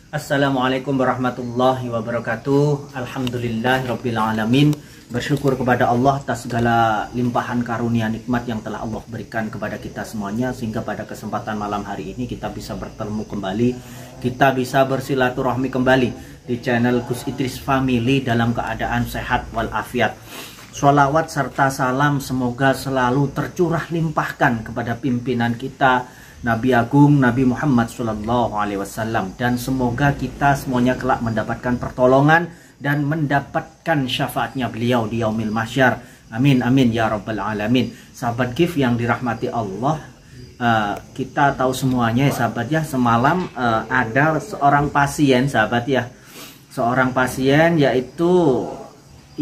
Assalamualaikum warahmatullahi wabarakatuh. Alhamdulillahirabbil alamin. Bersyukur kepada Allah atas segala limpahan karunia nikmat yang telah Allah berikan kepada kita semuanya, sehingga pada kesempatan malam hari ini kita bisa bertemu kembali, kita bisa bersilaturahmi kembali di channel Gus Idris Family dalam keadaan sehat walafiat. Sholawat serta salam semoga selalu tercurah limpahkan kepada pimpinan kita Nabi Agung Nabi Muhammad SAW, dan semoga kita semuanya kelak mendapatkan pertolongan dan mendapatkan syafaatnya beliau di yaumil mahsyar. Amin amin ya rabbal alamin. Sahabat GIF yang dirahmati Allah, kita tahu semuanya ya sahabat ya, semalam ada seorang pasien sahabat ya, seorang pasien yaitu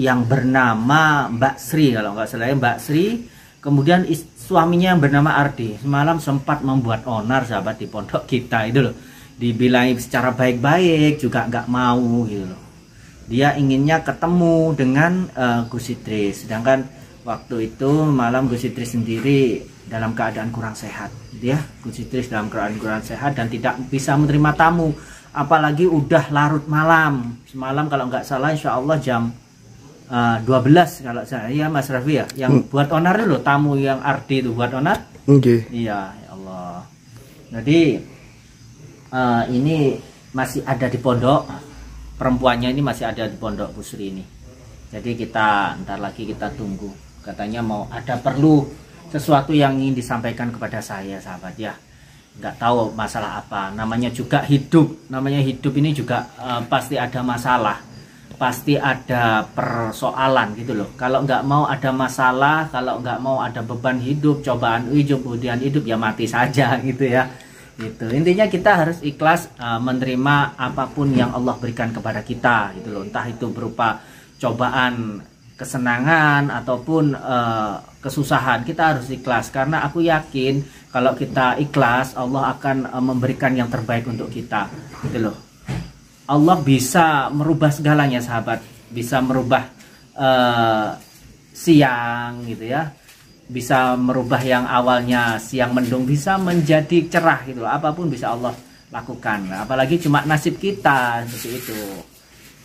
yang bernama Mbak Sri, kalau nggak salah ya, Mbak Sri. Kemudian suaminya yang bernama Ardi semalam sempat membuat onar sahabat di pondok kita itu loh. Dibilang secara baik-baik juga nggak mau gitu loh. Dia inginnya ketemu dengan Gus Idris, sedangkan waktu itu malam Gus Idris sendiri dalam keadaan kurang sehat gitu ya. Gus Idris dalam keadaan kurang sehat dan tidak bisa menerima tamu, apalagi udah larut malam. Semalam kalau nggak salah insya Allah jam 12 kalau saya ya Mas Raffi ya, yang buat onar dulu tamu yang Ardi itu buat onar. Iya ya Allah. Jadi ini masih ada di pondok, perempuannya ini masih ada di pondok Bu Sri ini. Jadi kita ntar lagi kita tunggu, katanya mau ada perlu sesuatu yang ingin disampaikan kepada saya sahabat ya. Nggak tahu masalah apa, namanya juga hidup, namanya hidup ini juga pasti ada masalah, pasti ada persoalan gitu loh. Kalau nggak mau ada masalah, kalau nggak mau ada beban hidup, cobaan hidup, kemudian hidup ya mati saja gitu ya. Gitu. Intinya kita harus ikhlas menerima apapun yang Allah berikan kepada kita gitu loh. Entah itu berupa cobaan, kesenangan ataupun kesusahan, kita harus ikhlas karena aku yakin kalau kita ikhlas Allah akan memberikan yang terbaik untuk kita gitu loh. Allah bisa merubah segalanya sahabat, bisa merubah siang gitu ya, bisa merubah yang awalnya siang mendung bisa menjadi cerah gitu loh. Apapun bisa Allah lakukan, apalagi cuma nasib kita seperti itu.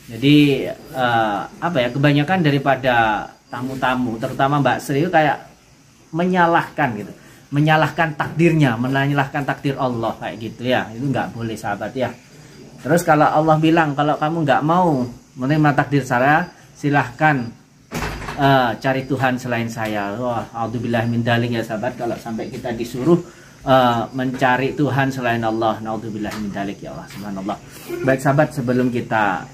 Jadi apa ya, kebanyakan daripada tamu-tamu terutama Mbak Sri itu kayak menyalahkan gitu, menyalahkan takdirnya, menyalahkan takdir Allah kayak gitu ya. Itu nggak boleh sahabat ya. Terus kalau Allah bilang kalau kamu nggak mau menerima takdir saya, silahkan cari Tuhan selain saya. Wah, auzubillah min dzalik ya sahabat, kalau sampai kita disuruh mencari Tuhan selain Allah, naudzubillah min dzalik ya Allah, subhanallah. Baik sahabat, sebelum kita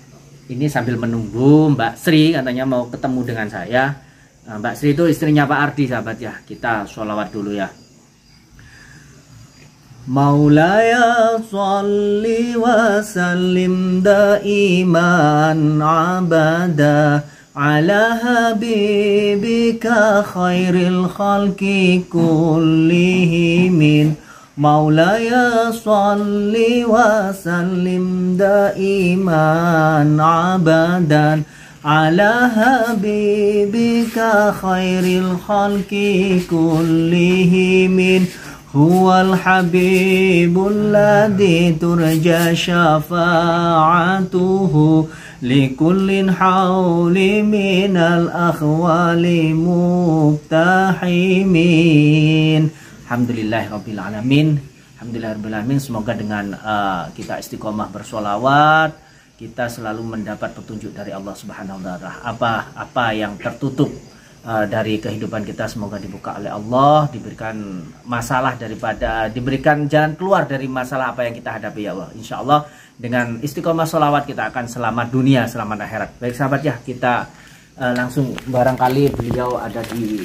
ini sambil menunggu Mbak Sri katanya mau ketemu dengan saya. Mbak Sri itu istrinya Pak Ardi sahabat ya. Kita sholawat dulu ya. Maulaya sholli wa sallim daiman abada ala habibika khairil khalqi kullihim. Maulaya sholli wa sallim daiman abadan ala habibika khairil khalqi kullihim. Huwal habibul ladzi turja syafa'atuhu likullin hauli minal akhwali mubtahimin. Alhamdulillahirabbil alamin. Alhamdulillahirabbil alamin. Semoga dengan kita istiqomah bersolawat, kita selalu mendapat petunjuk dari Allah Subhanahu wa taala. Apa yang tertutup dari kehidupan kita semoga dibuka oleh Allah, diberikan masalah diberikan jalan keluar dari masalah apa yang kita hadapi ya Allah. Insya Allah dengan istiqomah sholawat kita akan selamat dunia, selamat akhirat. Baik sahabat ya, kita langsung, barangkali beliau ada di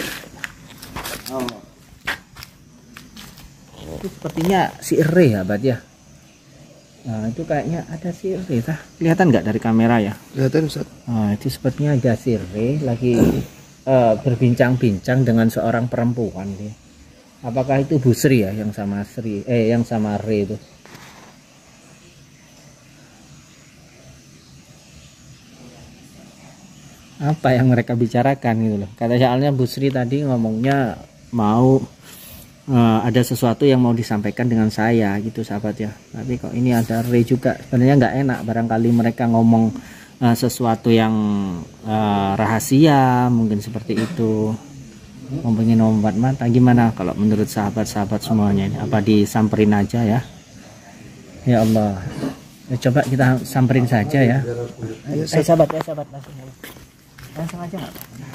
itu sepertinya si Ere ya sahabat ya. Nah, itu kayaknya ada si Ere, kelihatan nggak dari kamera ya? Kelihatan Ustaz. Nah, itu sepertinya ada si Ere lagi berbincang-bincang dengan seorang perempuan dia. Apakah itu Bu Sri ya yang sama Sri yang sama Re itu? Apa yang mereka bicarakan gitu loh. Kata soalnya Bu Sri tadi ngomongnya mau ada sesuatu yang mau disampaikan dengan saya gitu sahabat ya. Tapi kok ini ada Ray juga, sebenarnya nggak enak barangkali mereka ngomong sesuatu yang rahasia mungkin seperti itu, ngomongin obat mata. Gimana kalau menurut sahabat-sahabat semuanya ini, apa disamperin aja ya? Ya Allah, ya, coba kita samperin saja ya. Ayo sahabat langsung aja nggak apa-apa.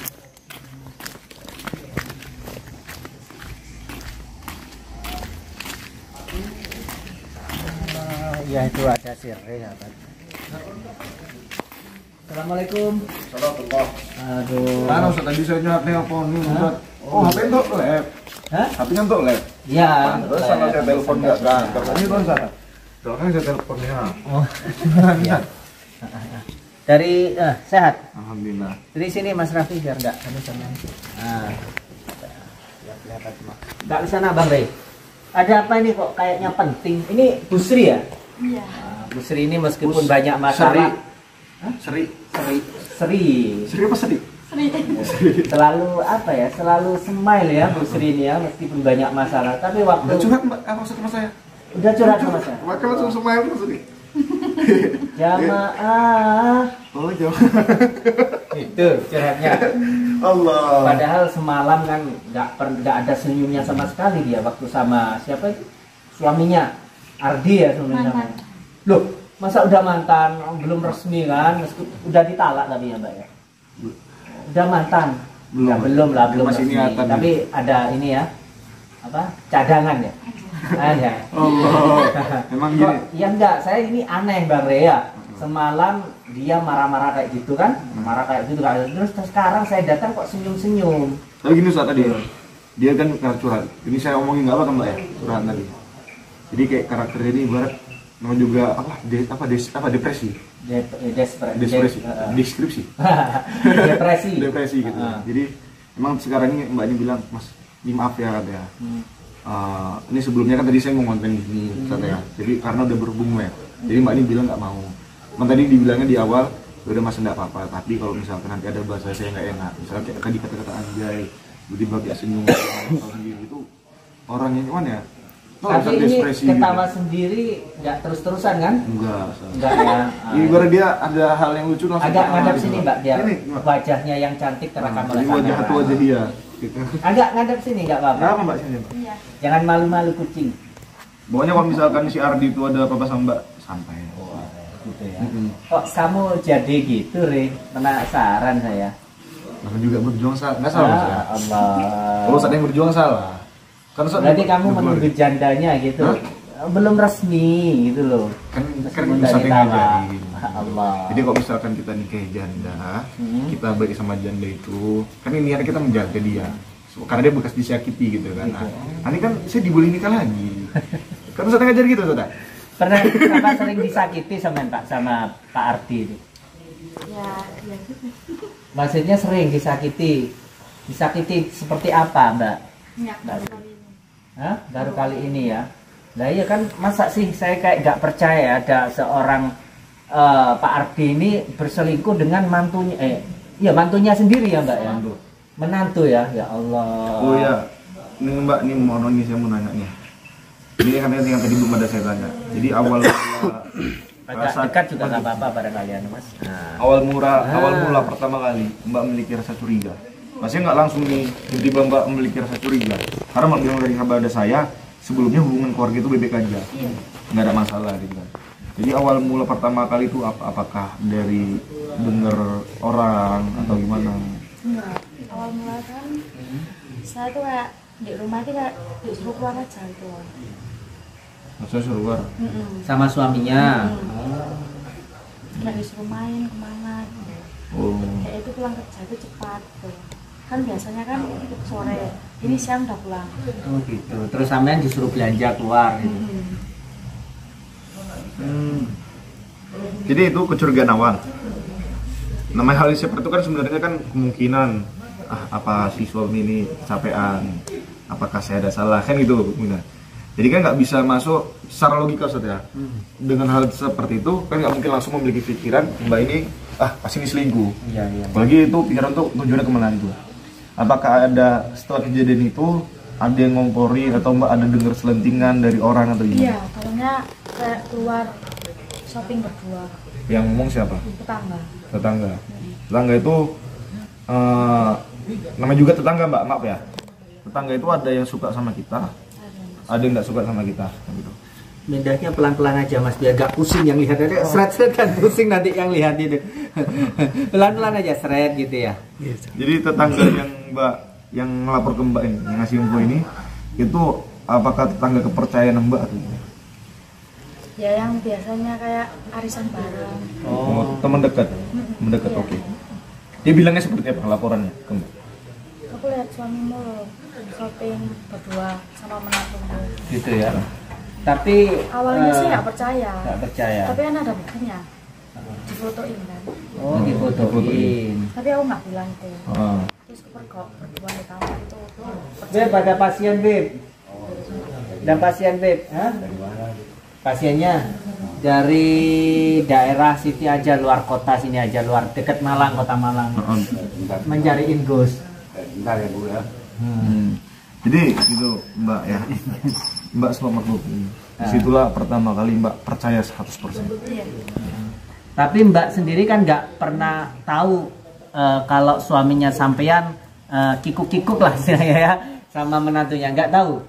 Ya itu ada sirre ya. Assalamualaikum. Assalamualaikum. Aduh. Mana Ustaz tadi saya nyuap telepon nih Ustaz. Oh, HP untuk lab. Hah? HP-nya untuk lab. Ya. Terus sama saya telepon enggak kan? Katanya itu Ustaz. Soalnya saya teleponnya. Oh. Ya. Dari sehat. Alhamdulillah. Dari sini Mas Raffi biar enggak anu sama. Nah. Ya kelihatan semua. Enggak di sana Bang Rey. Ada apa ini kok kayaknya penting? Ini Bu Sri ya? Iya. Bu Sri ini meskipun banyak masalah. Seri. Sri Apa Seri? selalu apa ya, selalu smile ya Bu Sri ini ya, meskipun banyak masalah. Tapi waktu Udah curhat Mbak, maksud sama saya. udah curhat sama saya. Maka langsung smile maksudnya. Jamaah Oh, jauh. itu curhatnya. Allah. Padahal semalam kan nggak ada senyumnya sama sekali dia waktu sama siapa itu, suaminya Ardi ya suaminya. Mantan. Loh, masa udah mantan, belum resmi kan, meskipun udah ditalak tapi ya Mbak ya. Udah mantan. Belum. Ya, belum lah, belum Masih resmi. niatan. Tapi ada ini ya, apa, cadangan ya. Ada. Allah. Emang Kok, gini. ya enggak, saya ini aneh Bang Rea. Semalam dia marah-marah kayak gitu kan, marah kayak gitu kan. Terus sekarang saya datang kok senyum-senyum. Tapi gini Ustaz tadi. Dia kan karakter curhat. Ini saya omongin enggak apa kan Mbak ya? Curhat tadi. Jadi kayak karakternya ini ibarat nama juga depresi. Deskripsi. Depresi. Depresi gitu. Jadi emang sekarang ini Mbak ini bilang, Mas, ini maaf ya katanya. Ini sebelumnya kan tadi saya mau ngonten ini katanya. Jadi karena udah berhubung ya. Jadi Mbak ini bilang nggak mau. Emang tadi dibilangnya di awal, udah Mas enggak apa-apa. Tapi kalau misalkan nanti ada bahasa saya nggak enak, misalnya kayak tadi kata-kata anjay, tiba-tiba kayak senyum sendiri itu orangnya gimana ya? Tapi ini ketawa gitu. Sendiri nggak terus-terusan kan? Enggak ya. Ibarat dia ada hal yang lucu langsung. Agak ngadap gitu. sini Mbak, biar Ini, wajahnya yang cantik terekam oleh wajah kamera. satu wajah dia. Gitu. Agak ngadap sini nggak apa-apa. Kenapa Mbak sini Mbak? Iya. Jangan malu-malu kucing. Pokoknya kalau misalkan si Ardi itu ada apa-apa sama Mbak, santai. Gitu ya. Kok kamu jadi gitu, Re? Penasaran saya. Namanya juga berjuang salah, nggak salah maksudnya. Allah. Kalau saat yang berjuang salah. Karena saat Berarti kamu menunggu jandanya gitu. Belum resmi gitu loh. kan Meskipun bisa dari ngajarin. Allah. Jadi kalau misalkan kita nikah janda, kita baik sama janda itu, kan ini niat kita menjaga dia. Karena dia bekas disakiti gitu kan. Nah, nanti kan saya dibully nikah lagi. Kan Ustaz ngajar gitu, Ustaz. Pernah Kakak sering disakiti sama Pak Ardi itu? Ya gitu. Maksudnya sering disakiti. Disakiti seperti apa, Mbak? Ya, baru kali ini. Hah? Baru kali ini ya. Nah iya kan, masa sih saya kayak nggak percaya ada seorang Pak Ardi ini berselingkuh dengan mantunya, iya mantunya sendiri ya Mbak ya? Menantu ya, ya Allah. Oh ya, ini Mbak, ini mau nih saya mau nanya nih. Ini kan yang tadi belum ada saya tanya. Jadi awal dekat juga nggak apa-apa pada kalian Mas. Nah. awal mula pertama kali Mbak memiliki rasa curiga. Maksudnya nggak langsung nih tiba-tiba Mbak memiliki rasa curiga. Karena Mbak bilang dari kabar ada saya, sebelumnya hubungan keluarga itu bebek aja, nggak ada masalah gitu kan. Jadi awal mula pertama kali itu apakah dari denger orang atau gimana? Enggak. Awal mula kan saya tuh kayak di rumah itu kayak disuruh keluar aja gitu. Maksudnya suruh keluar? Sama suaminya. Nggak disuruh main kemana. Oh. Kayak itu pulang kerja itu cepat gitu. Kan biasanya kan sore, ini siang udah pulang. Oh gitu. Terus sampean disuruh belanja keluar gitu. Jadi itu kecurigaan awal. Namanya hal seperti itu kan sebenarnya kan kemungkinan apa si suami ini capean, apakah saya ada salah kan gitu kemungkinan. Jadi kan nggak bisa masuk secara logika Ustaz ya. Dengan hal seperti itu kan nggak mungkin langsung memiliki pikiran Mbak ini pasti ini selingkuh. Iya. Apalagi itu pikiran tuh tujuannya kemana itu. Apakah ada setelah kejadian itu ada yang ngomporin atau Mbak ada dengar selentingan dari orang atau gimana? Iya, katanya kayak keluar shopping berdua. Yang ngomong siapa? Tetangga. Tetangga. Tetangga itu namanya juga tetangga Mbak, maaf ya. Tetangga itu ada yang suka sama kita, ada yang nggak suka sama kita gitu. Mindahnya pelan-pelan aja Mas, biar gak pusing yang lihat. Ada seret-seret kan pusing nanti yang lihat itu. Pelan-pelan aja seret gitu ya. Jadi tetangga yang Mbak yang ngelapor ke Mbak ini, yang ngasih info ini, itu apakah tetangga kepercayaan Mbak atau gimana? Ya yang biasanya kayak arisan bareng. Oh, teman dekat, mendekat, Iya. oke. Dia bilangnya seperti apa laporannya ke Mbak? Aku lihat suamimu shopping berdua sama menantumu. Gitu ya. Tapi Awalnya sih nggak percaya. nggak percaya. Tapi kan ada buktinya. Difotoin kan. Oh, difotoin. Tapi aku nggak bilang itu. Ah. Terus kepergok berdua di kamar itu. Beb, ada pasien Beb. Ada pasien Beb. Hah? Pasiennya dari daerah Siti aja, luar kota sini aja, luar dekat Malang, kota Malang. Mencariin Gus. Bentar ya Bu ya. Jadi gitu Mbak ya. Mbak selamat booking. Disitulah pertama kali Mbak percaya 100%. Iya. Tapi Mbak sendiri kan nggak pernah tahu kalau suaminya sampean kikuk-kikuk lah istilahnya ya sama menantunya, nggak tahu.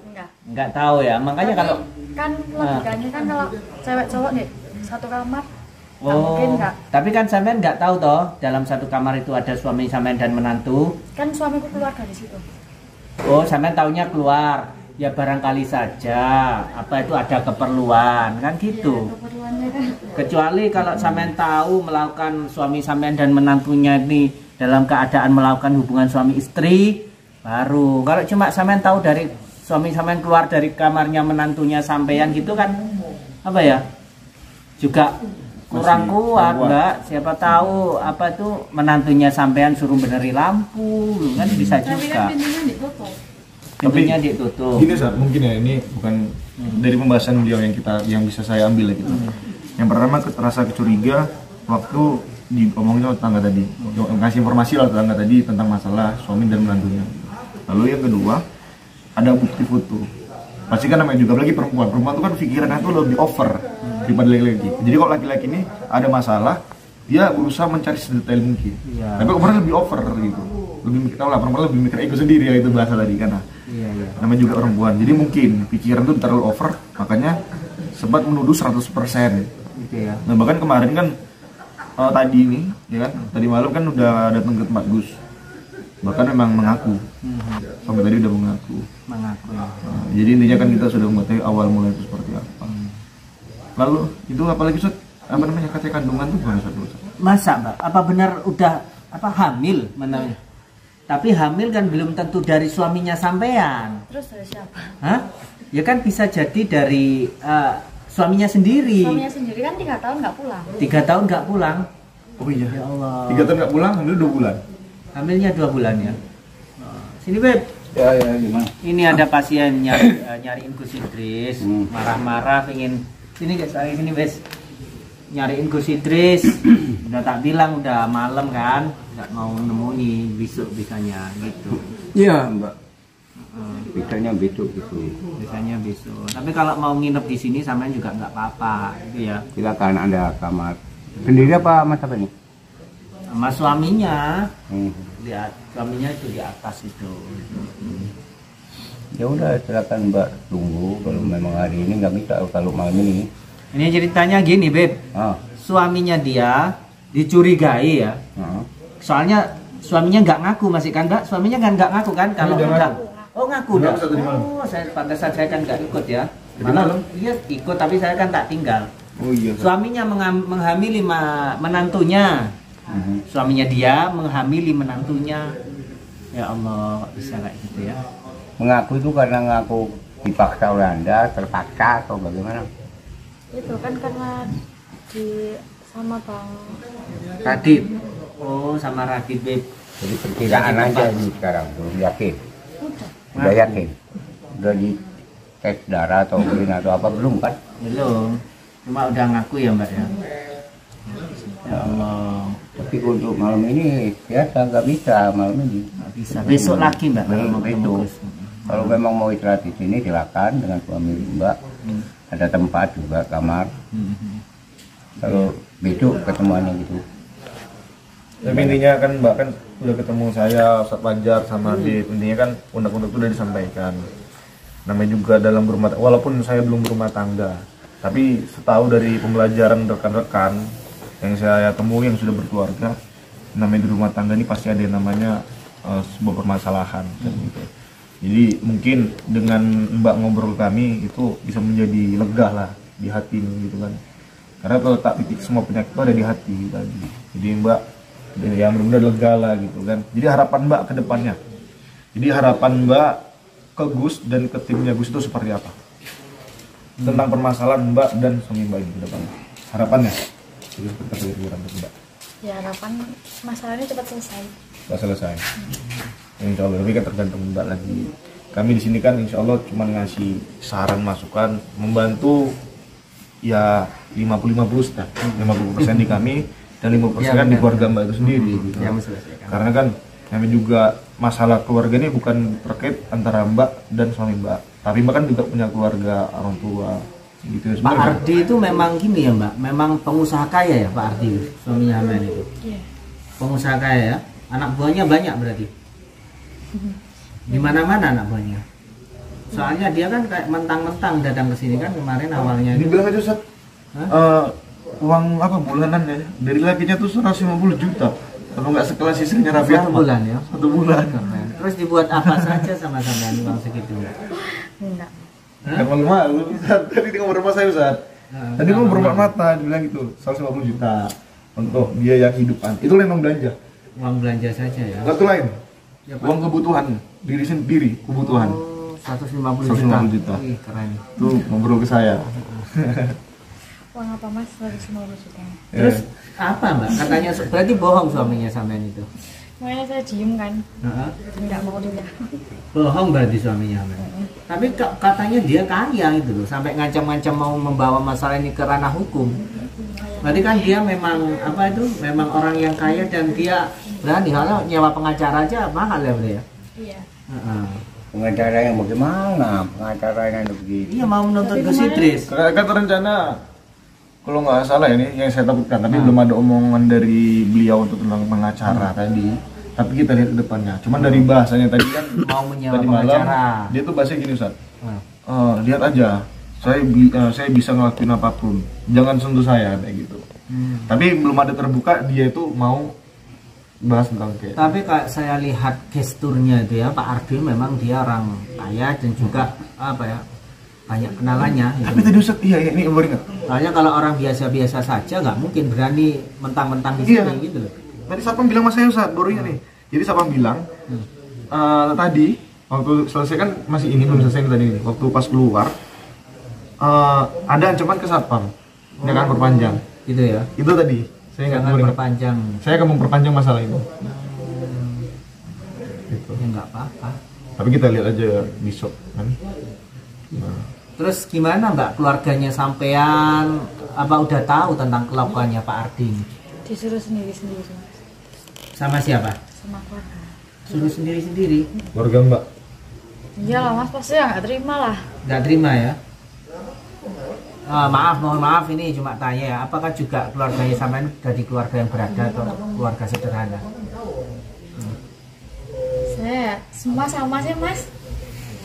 Nggak tahu ya. Makanya Tapi kalau kan logikanya kan kalau cewek cowok nih satu kamar nggak mungkin nggak. Tapi kan sampean nggak tahu toh dalam satu kamar itu ada suami sampean dan menantu. Kan suamiku keluar dari situ. Oh, sampean taunya keluar. Ya barangkali saja apa itu ada keperluan kan gitu. Iya, keperluannya kan. Kecuali kalau sampean tahu melakukan suami sampean dan menantunya ini dalam keadaan melakukan hubungan suami istri baru. Kalau cuma sampean tahu dari suami sampean keluar dari kamarnya menantunya sampean gitu kan apa ya? Juga kurang kuat, Mbak. Siapa tahu apa itu menantunya sampean suruh beneri lampu kan bisa Tapi juga. kan pintunya ditutup. Pintunya ditutup. Gini saat mungkin ya ini bukan dari pembahasan beliau yang bisa saya ambil ya gitu. Yang pertama rasa kecuriga waktu diomongin sama tetangga tadi, ngasih informasi lah tetangga tadi tentang masalah suami dan menantunya. Lalu yang kedua ada bukti foto. Pasti kan namanya juga lagi perempuan tuh kan pikirannya tuh lebih over daripada laki-laki. Jadi kalau laki-laki ini ada masalah dia berusaha mencari sedetail mungkin. Iya. Tapi kemarin lebih over gitu. Lebih mikir, tau lah perempuan lebih mikir ego sendiri ya itu bahasa tadi kan. Iya, iya. Namanya juga perempuan, jadi mungkin pikiran tuh terlalu over, makanya sempat menuduh 100%. Gitu ya. Nah bahkan kemarin kan tadi ini, ya kan, tadi malam kan udah datang ke tempat Gus, bahkan memang mengaku, sampai tadi udah mengaku. Mengaku ya. Nah, jadi intinya kan kita sudah mengetahui awal mulai itu seperti apa. Lalu itu apalagi Ustaz, apa namanya katanya kandungan tuh gimana Ustaz? Masa Mbak, apa benar udah apa hamil namanya? Tapi hamil kan belum tentu dari suaminya sampean. Terus dari siapa? Hah? Ya kan bisa jadi dari suaminya sendiri. Suaminya sendiri kan 3 tahun nggak pulang. 3 tahun nggak pulang. Oh iya. Ya Allah. 3 tahun nggak pulang, hamil 2 bulan. Hamilnya 2 bulan ya. Sini Beb. Ya gimana? Ini ada pasien nyariin Gus Idris, marah-marah pengen sini guys, sini Bes. Nyariin Gus Idris. Udah tak bilang udah malam kan, nggak mau nemuin, besok bisanya gitu. Iya Mbak. Bisanya besok gitu. Biasanya besok. Tapi kalau mau nginep di sini sampean juga nggak apa-apa, gitu ya. Silakan Anda kamar. Sendiri apa Mas apa nih? Sama suaminya, lihat suaminya itu di atas itu. Ya udah silakan Mbak tunggu kalau memang hari ini nggak bisa kalau malam ini. Ini ceritanya gini Beb, Ah. suaminya dia dicurigai ya. Soalnya suaminya nggak ngaku masih kan Mbak, suaminya kan nggak ngaku kan kalau Udah udah. ngaku. Oh ngaku Udah, dah. Ustaz, tadi malam. Oh saya pantesan saya kan nggak ikut ya. Tadi malam? Iya ikut tapi saya kan tak tinggal. Oh iya. Suaminya menghamili menantunya. Suaminya dia menghamili menantunya. Ya Allah kok bisa kayak gitu ya. Mengaku itu karena ngaku dipaksa oleh Anda, terpaksa atau bagaimana? Itu kan karena di sama Bang Radit. Oh sama Radit Beb. Jadi perkiraan aja ini sekarang, belum yakin. Udah yakin? Udah di tes darah atau urin atau apa belum kan? Belum. Cuma udah ngaku ya Mbak ya. Ya Allah. Tapi untuk malam ini biasa nggak bisa malam ini. Nggak bisa. Besok lagi Mbak kalau mau ketemu Besok. Gus. Kalau memang mau istirahat di sini silakan dengan suami Mbak. Ada tempat juga kamar. Kalau besok ketemuannya gitu. Tapi intinya kan Mbak kan udah ketemu saya, Ustadz Fajar sama Adit. Intinya kan undang-undang itu udah disampaikan. Namanya juga dalam berumah, walaupun saya belum berumah tangga, tapi setahu dari pembelajaran rekan-rekan yang saya temui yang sudah berkeluarga, namanya di rumah tangga ini pasti ada yang namanya sebuah permasalahan kan gitu. Jadi mungkin dengan Mbak ngobrol kami itu bisa menjadi lega lah di hati gitu kan. Karena kalau tak titik semua penyakit itu ada di hati tadi. Jadi Mbak yang benar-benar lega lah gitu kan. Jadi harapan Mbak ke depannya. Jadi harapan Mbak ke Gus dan ke timnya Gus itu seperti apa? Tentang permasalahan Mbak dan suami Mbak ini ke depan. Harapannya? Itu kira-kira Mbak. Ya harapan masalahnya cepat selesai. Sudah selesai. Insya Allah, tapi kan tergantung Mbak lagi. Kami di sini kan Insya Allah cuma ngasih saran masukan, membantu ya 50-50 sudah. 50% di kami dan 50% kan di keluarga Mbak itu sendiri gitu. Karena kan kami juga masalah keluarga ini bukan terkait antara Mbak dan suami Mbak, tapi Mbak kan juga punya keluarga, orang tua gitu. Pak Ardi itu memang gini ya Mbak, memang pengusaha kaya ya Pak Ardi, suaminya Amen itu. Iya. Pengusaha kaya ya, anak buahnya banyak berarti. Di mana-mana anak buahnya. Soalnya dia kan kayak mentang-mentang datang ke sini kan kemarin awalnya. Dibilang aja Ustaz, uang apa bulanan ya dari lakinya tuh 150 juta. Kalau nggak sekelas istrinya Raffi Ahmad. 1 bulan ya. 1 bulan. Terus dibuat apa saja sama sampean uang segitu? Enggak. Kan malu-malu. Tadi dia ngomong rumah saya Ustaz. Tadi ngomong berempat mata, dibilang gitu 150 juta untuk biaya kehidupan. Itu memang belanja. Uang belanja saja ya. Satu lain, Ya, Pak. uang kebutuhan diri sendiri, kebutuhan. Oh, 150 150 juta. Wih, keren. Tuh ngobrol ke saya. Uang apa Mas? 150 juta. Terus apa Mbak? Katanya berarti bohong suaminya sampean itu. Makanya saya diem kan, Heeh. nggak mau juga. Bohong berarti suaminya Mbak. Tapi katanya dia kaya itu loh, sampai ngancam-ngancam mau membawa masalah ini ke ranah hukum. Berarti kan dia memang apa itu? Memang orang yang kaya dan dia berani kalau nyewa pengacara aja mahal ya berarti ya. Iya. Heeh. Pengacara yang bagaimana? Pengacara yang begini. Iya mau menuntut Tapi Gus kemarin- Idris. Kan rencana kalau nggak salah ini yang saya takutkan, tapi belum ada omongan dari beliau untuk tentang pengacara tadi. Tapi kita lihat ke depannya. Cuman dari bahasanya tadi kan Mau menyewa tadi malam pengacara. dia tuh bahasanya gini Ustaz. Nah. Lihat aja, saya bisa ngelakuin apapun. Jangan sentuh saya kayak gitu. Tapi belum ada terbuka dia itu mau bahas tentang kayak. Tapi kayak saya lihat gesturnya itu ya Pak Ardi memang dia orang kaya dan juga apa ya banyak kenalannya. Tapi tadi Ustaz, iya ini baru ingat. Soalnya kalau orang biasa-biasa saja nggak mungkin berani mentang-mentang di Iya. sini gitu loh. Tadi Sapam bilang sama saya Ustaz, baru ingat nih. Jadi Sapam bilang tadi waktu selesai kan masih ini belum selesai nih tadi nih. Waktu pas keluar ada ancaman ke Sapam. Dia kan perpanjang. Gitu ya. Itu tadi. Saya nggak Jangan baru ingat. perpanjang. Saya akan memperpanjang masalah itu. Gitu. Ya nggak apa-apa. Tapi kita lihat aja besok kan. Nah. Terus gimana Mbak keluarganya sampean apa udah tahu tentang kelakuannya Pak Ardi? Disuruh sendiri-sendiri Sama siapa? sama keluarga. Suruh sendiri-sendiri. Keluarga Mbak. Iyalah Mas, pasti ya nggak terima lah. Nggak terima ya? Maaf, mohon maaf ini cuma tanya ya. Apakah juga keluarganya sampean dari keluarga yang berada atau keluarga sederhana? Saya semua sama sih Mas.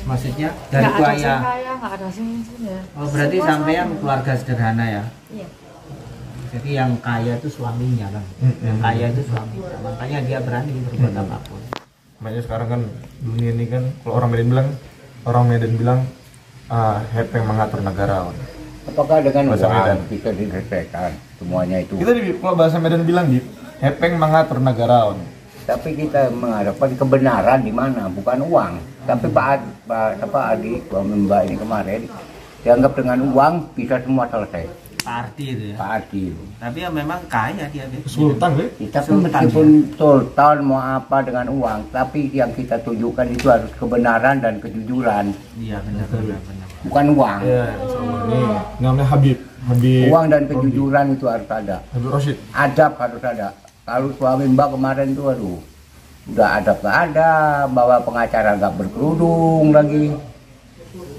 Maksudnya dari Nggak ada kaya. sing kaya, nggak ada sing ya. Oh berarti Semua sampean sama. keluarga sederhana ya? Iya. Jadi yang kaya itu suaminya kan? Yang kaya itu suaminya. Makanya dia berani berbuat apapun. Makanya sekarang kan dunia ini kan kalau orang Medan bilang hepeng mengatur negara. Apakah dengan Bahasa Medan. uang bisa diselesaikan semuanya itu? Kita kalau bahasa Medan bilang gitu, hepeng mengatur negara. Tapi kita mengharapkan kebenaran di mana, bukan uang. Tapi Pak Adi, suami Mbak ini kemarin dianggap dengan uang bisa semua selesai. Pak Ardi itu ya? Pak Adi. Tapi ya memang kaya dia. Beb. Sultan deh. Kita Sultan, meskipun sultan mau apa dengan uang, tapi yang kita tunjukkan itu harus kebenaran dan kejujuran, Iya benar. bukan uang. Ya, ini namanya Habib Uang dan kejujuran itu harus ada. Habib Rashid. Adab harus ada. Kalau suami Mbak kemarin itu aduh, Udah ada nggak ada, bawa pengacara nggak berkerudung lagi.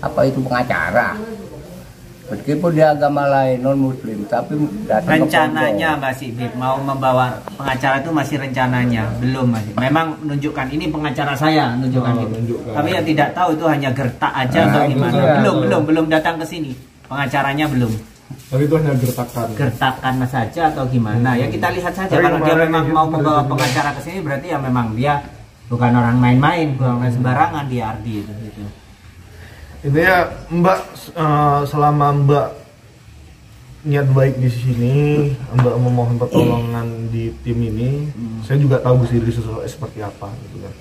Apa itu pengacara? Meskipun dia agama lain non muslim, tapi datang rencananya Mbak Sibib mau membawa pengacara itu masih rencananya, belum masih. Memang menunjukkan ini pengacara saya, menunjukkan gitu. Tapi yang tidak tahu itu hanya gertak aja atau gimana. Belum datang ke sini. Pengacaranya belum. Tapi itu hanya gertakan saja atau gimana? Ya kita lihat saja. Kalau dia memang mau membawa pengacara ke sini berarti ya memang dia bukan orang main-main, bukan orang sembarangan dia Ardi itu gitu. Intinya Mbak, selama Mbak niat baik di sini, Mbak memohon pertolongan di tim ini, saya juga tahu Gus Idris seperti apa gitu kan.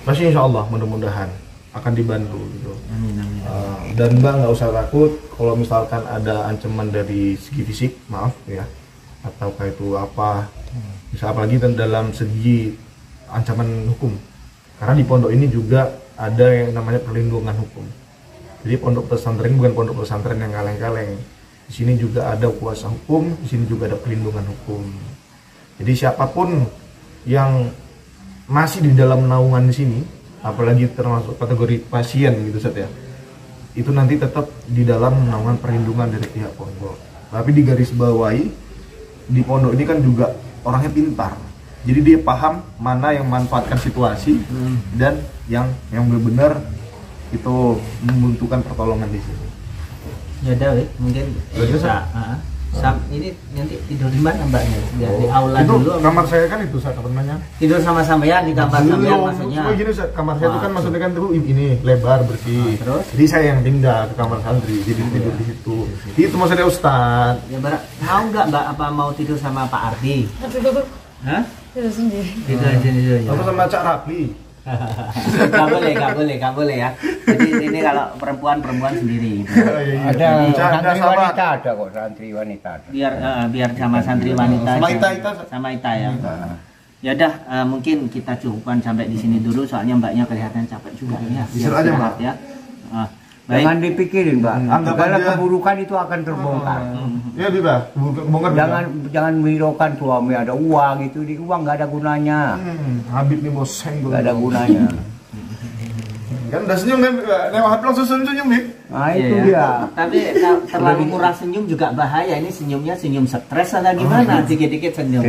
Masih insya Allah mudah-mudahan akan dibantu gitu. Amin. Dan Mbak nggak usah takut kalau misalkan ada ancaman dari segi fisik, maaf ya, atau kayak itu apa, bisa apalagi dalam segi ancaman hukum. Karena di pondok ini juga ada yang namanya perlindungan hukum. Jadi pondok pesantren bukan pondok pesantren yang kaleng-kaleng. Di sini juga ada kuasa hukum, di sini juga ada perlindungan hukum. Jadi siapapun yang masih di dalam naungan di sini, apalagi termasuk kategori pasien gitu Ustaz ya, itu nanti tetap di dalam naungan perlindungan dari pihak pondok. Tapi di garis bawahi, di pondok ini kan juga orangnya pintar. Jadi dia paham mana yang memanfaatkan situasi dan yang benar-benar itu membutuhkan pertolongan di sini. Ya David, mungkin bisa. Ini nanti tidur di mana Mbaknya? Di aula itu dulu. Kamar saya kan itu Ustaz, namanya. Tidur sama-sama ya di kamar sampean maksudnya. Gini Ustaz, kamar saya itu kan maksudnya kan tuh ini lebar bersih. Terus? Jadi saya yang pindah ke kamar santri, jadi tidur di situ. Itu maksudnya Ustaz. Ya mau nggak Mbak apa mau tidur sama Pak Ardi? Hah? Tidur sendiri. Tidur sendiri. Apa sama Cak Rapli? Gak boleh ya. Jadi ini kalau perempuan sendiri gitu. Ada Jadi, santri sahabat. wanita, ada kok santri wanita. Biar sama santri wanita. Sama Ita. Sama Ita ya. Ya udah mungkin kita cukupkan sampai di sini dulu soalnya Mbaknya kelihatan capek juga ya. Istirahat aja, Mbak. Ya. Jangan dipikirin, Mbak. Anggap Segala aja. keburukan itu akan terbongkar. Iya Biba, bongkar Jangan menghiraukan suami ada uang itu, di uang nggak ada gunanya. Habib nih bos senggol. Nggak ada gunanya. Kan udah senyum kan, lewat Habib langsung senyum Bib. Nah itu Iya. dia. Tapi terlalu murah senyum juga bahaya. Ini senyumnya senyum stres atau gimana? Dikit-dikit senyum.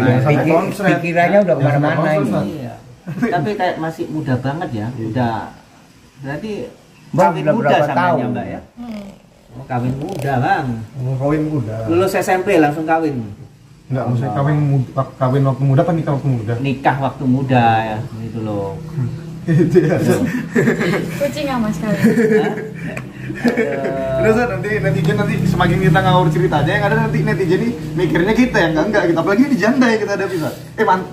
Pikirannya udah kemana-mana ini. Iya. Tapi kayak masih muda banget ya. Udah. Berarti Bang, kawin udah muda berapa samanya tahun? Mbak ya? Oh, kawin muda Bang. Mau kawin muda. Lulus SMP langsung kawin. Enggak, maksudnya kawin waktu muda apa nikah waktu muda? Nikah waktu muda ya, gitu loh. Itu ya. Kucing sama sekali. Terus nanti netizen semakin kita ngawur ceritanya yang ada nanti netizen ini mikirnya kita yang enggak gitu, apalagi di janda yang kita ada bisa.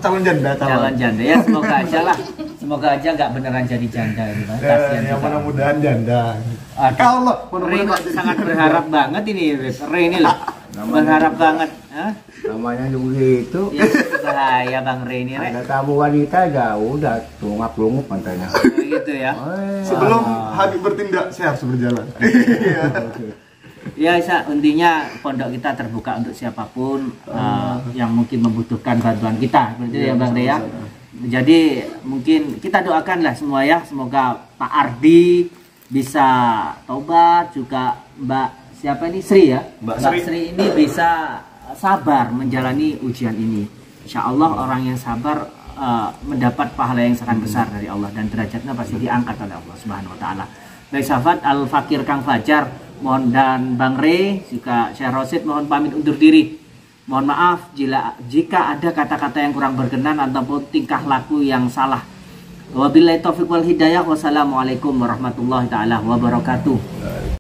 Calon janda. Calon janda ya, semoga aja lah. Semoga aja nggak beneran jadi janda gitu. Kasihan yang juga. mudah-mudahan janda. Aduh, Allah, Ray sangat berharap banget ini, Ray ini loh. Berharap banget. Hah? Namanya begitu. Ya, bahaya Bang Ray ini, Ray. Ada tamu wanita jauh, udah tungap-tunggup matanya. Gitu ya. Sebelum Habib bertindak, saya harus berjalan. Ya, intinya pondok kita terbuka untuk siapapun yang mungkin membutuhkan bantuan kita, seperti ya Bang Ray ya. Jadi mungkin kita doakanlah semua ya, semoga Pak Ardi bisa taubat, juga Mbak siapa ini Sri ya, Mbak Sri ini bisa sabar menjalani ujian ini. Insya Allah orang yang sabar mendapat pahala yang sangat besar dari Allah dan derajatnya pasti diangkat oleh Allah Subhanahu Wa Taala. Baik sahabat Al Fakir Kang Fajar, mohon dan Bang Ray juga Syekh Rosid mohon pamit undur diri. Mohon maaf jika ada kata-kata yang kurang berkenan ataupun tingkah laku yang salah. Wabillahi taufiq wal hidayah. Wassalamualaikum warahmatullahi taala wabarakatuh.